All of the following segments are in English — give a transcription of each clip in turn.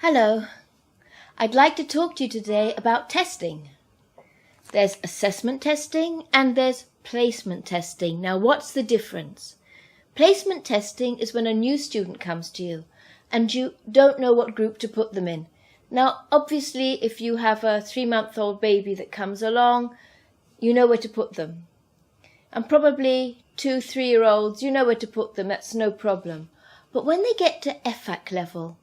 Hello, I'd like to talk to you today about testing. There's assessment testing and there's placement testing. Now what's the difference? Placement testing is when a new student comes to you and you don't know what group to put them in. Now obviously if you have a 3-month-old baby that comes along, you know where to put them. And probably 2-3-year-olds, you know where to put them, that's no problem. But when they get to EFFAC level,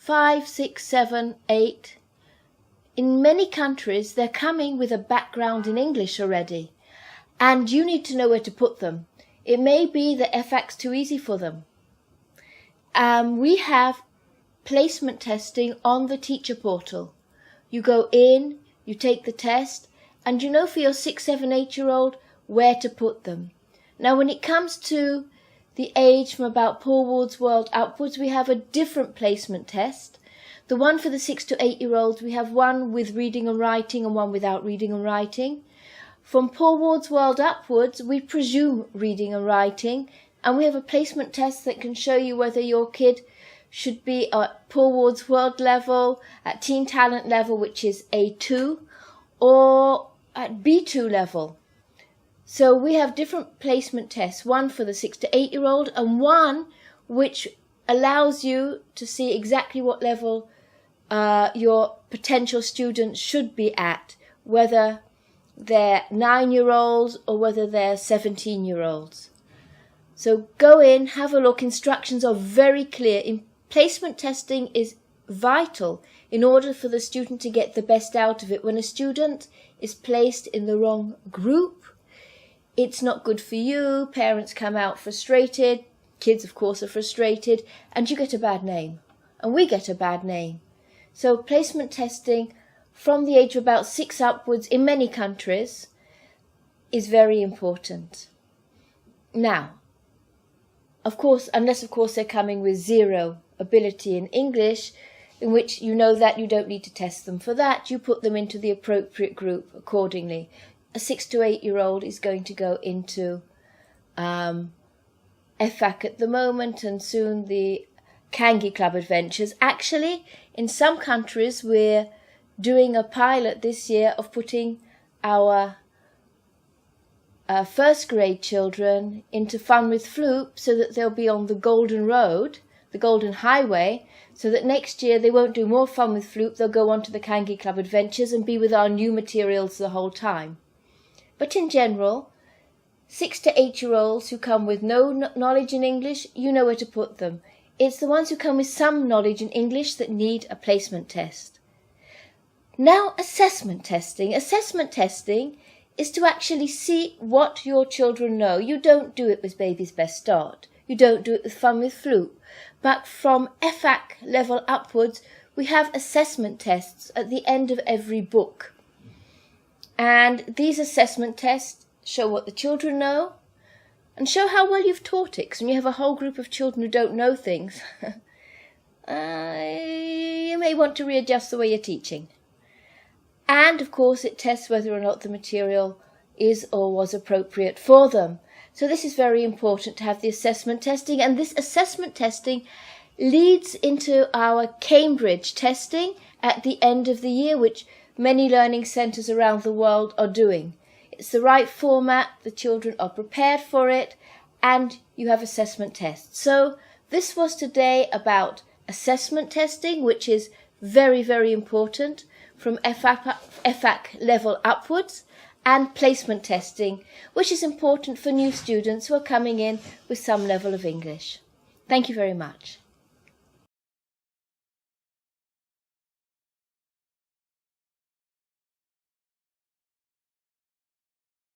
5, 6, 7, 8. In many countries, they're coming with a background in English already, and you need to know where to put them. It may be that EFFAC's too easy for them. We have placement testing on the teacher portal. You go in, you take the test, and you know for your 6, 7, 8-year-old where to put them. Now, when it comes to the age from about Paul Ward's World upwards, we have a different placement test. The one for the 6 to 8-year-olds, we have one with reading and writing and one without reading and writing. From Paul Ward's World upwards, we presume reading and writing, and we have a placement test that can show you whether your kid should be at Paul Ward's World level, at Teen Talent level, which is A2, or at B2 level. So we have different placement tests, one for the 6 to 8-year-old and one which allows you to see exactly what level your potential students should be at, whether they're 9-year-olds or whether they're 17-year-olds. So go in, have a look, instructions are very clear. Placement testing is vital in order for the student to get the best out of it. When a student is placed in the wrong group, it's not good for you, parents come out frustrated, kids of course are frustrated, and you get a bad name. And we get a bad name. So placement testing from the age of about 6 upwards in many countries is very important. Now, of course, unless of course they're coming with 0 ability in English, in which you know that you don't need to test them for that, you put them into the appropriate group accordingly. A 6 to 8-year-old is going to go into EFFAC at the moment, and soon the Kangi Club Adventures. Actually, in some countries, we're doing a pilot this year of putting our first grade children into Fun with Floop so that they'll be on the Golden Road, the Golden Highway, so that next year they won't do more Fun with Floop, they'll go on to the Kangi Club Adventures and be with our new materials the whole time. But in general, 6 to 8-year-olds who come with no knowledge in English, you know where to put them. It's the ones who come with some knowledge in English that need a placement test. Now, assessment testing. Assessment testing is to actually see what your children know. You don't do it with Baby's Best Start. You don't do it with Fun with Floop. But from EFFAC level upwards, we have assessment tests at the end of every book. And these assessment tests show what the children know and show how well you've taught it. Because when you have a whole group of children who don't know things, you may want to readjust the way you're teaching. And of course it tests whether or not the material is or was appropriate for them. So this is very important to have the assessment testing, and this assessment testing leads into our Cambridge testing at the end of the year, which many learning centres around the world are doing. It's the right format, the children are prepared for it, and you have assessment tests. So this was today about assessment testing, which is very, very important from EFFAC level upwards, and placement testing, which is important for new students who are coming in with some level of English. Thank you very much.